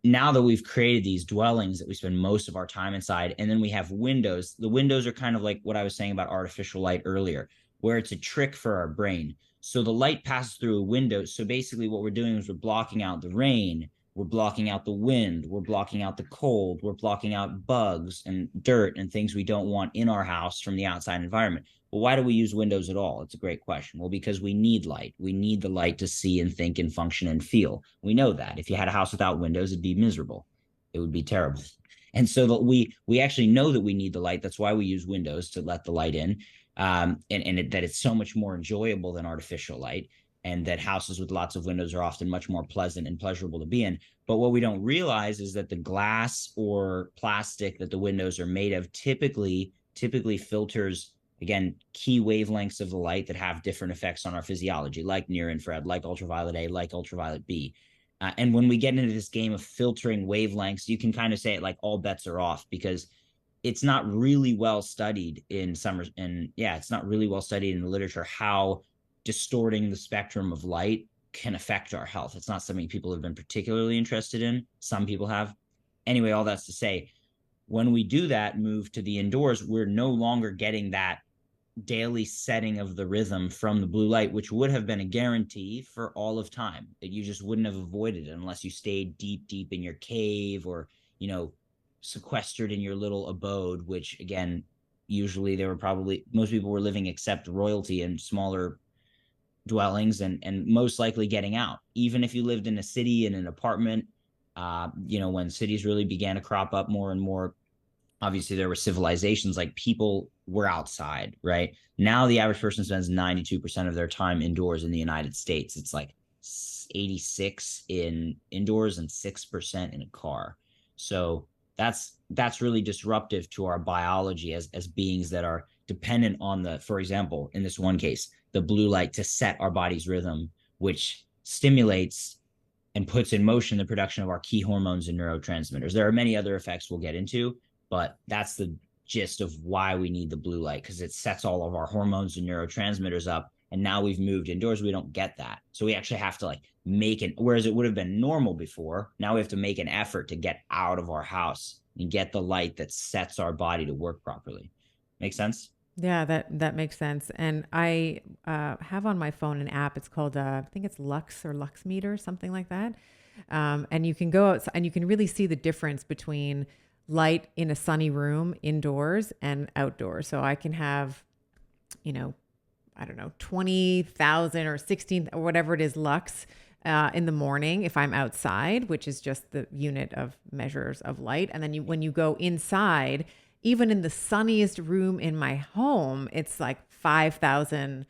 now that we've created these dwellings that we spend most of our time inside, and then we have windows, the windows are kind of like what I was saying about artificial light earlier, where it's a trick for our brain. So the light passes through a window. So basically, what we're doing is we're blocking out the rain, we're blocking out the wind, we're blocking out the cold, we're blocking out bugs and dirt and things we don't want in our house from the outside environment. Well, why do we use windows at all? It's a great question. Well, because we need light. We need the light to see and think and function and feel. We know that. If you had a house without windows, it'd be miserable. It would be terrible. And so that we actually know that we need the light. That's why we use windows to let the light in, that it's so much more enjoyable than artificial light, and that houses with lots of windows are often much more pleasant and pleasurable to be in. But what we don't realize is that the glass or plastic that the windows are made of typically filters, again, key wavelengths of the light that have different effects on our physiology, like near infrared, like ultraviolet A, like ultraviolet B. And when we get into this game of filtering wavelengths, you can kind of say it like all bets are off, because it's not really well studied in some, and yeah, it's not really well studied in the literature how distorting the spectrum of light can affect our health. It's not something people have been particularly interested in. Some people have. Anyway, all that's to say, when we do that move to the indoors, we're no longer getting that daily setting of the rhythm from the blue light, which would have been a guarantee for all of time, that you just wouldn't have avoided it unless you stayed deep in your cave, or, sequestered in your little abode, which again, usually there were probably, most people were living except royalty in smaller dwellings, and most likely getting out. Even if you lived in a city in an apartment, when cities really began to crop up more and more, obviously there were civilizations, like people were outside, right? Now the average person spends 92% of their time indoors in the United States. It's like 86 in indoors and 6% in a car. So that's really disruptive to our biology as beings that are dependent on the, for example, in this one case, the blue light to set our body's rhythm, which stimulates and puts in motion the production of our key hormones and neurotransmitters. There are many other effects we'll get into, but that's the gist of why we need the blue light, because it sets all of our hormones and neurotransmitters up. And now we've moved indoors, we don't get that. So we actually have to like make it, whereas it would have been normal before, now we have to make an effort to get out of our house and get the light that sets our body to work properly. Make sense? Yeah, that makes sense. And I have on my phone an app. It's called I think it's Lux or Lux Meter, something like that. And you can go out and you can really see the difference between light in a sunny room indoors and outdoors. So I can have, I don't know, 20,000 or 16 or whatever it is lux in the morning if I'm outside, which is just the unit of measures of light. And then when you go inside, even in the sunniest room in my home, it's like 5,000,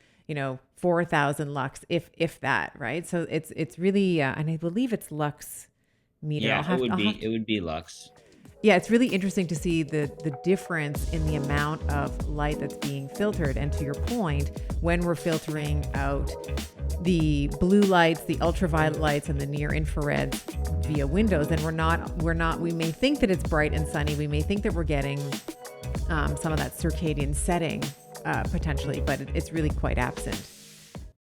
4,000 lux, if that, right? So it's really, and I believe it's Lux Meter. Yeah, it would be Lux. Yeah, it's really interesting to see the difference in the amount of light that's being filtered. And to your point, when we're filtering out the blue lights, the ultraviolet lights, and the near infrared via windows, then we may think that it's bright and sunny. We may think that we're getting some of that circadian setting potentially, but it's really quite absent.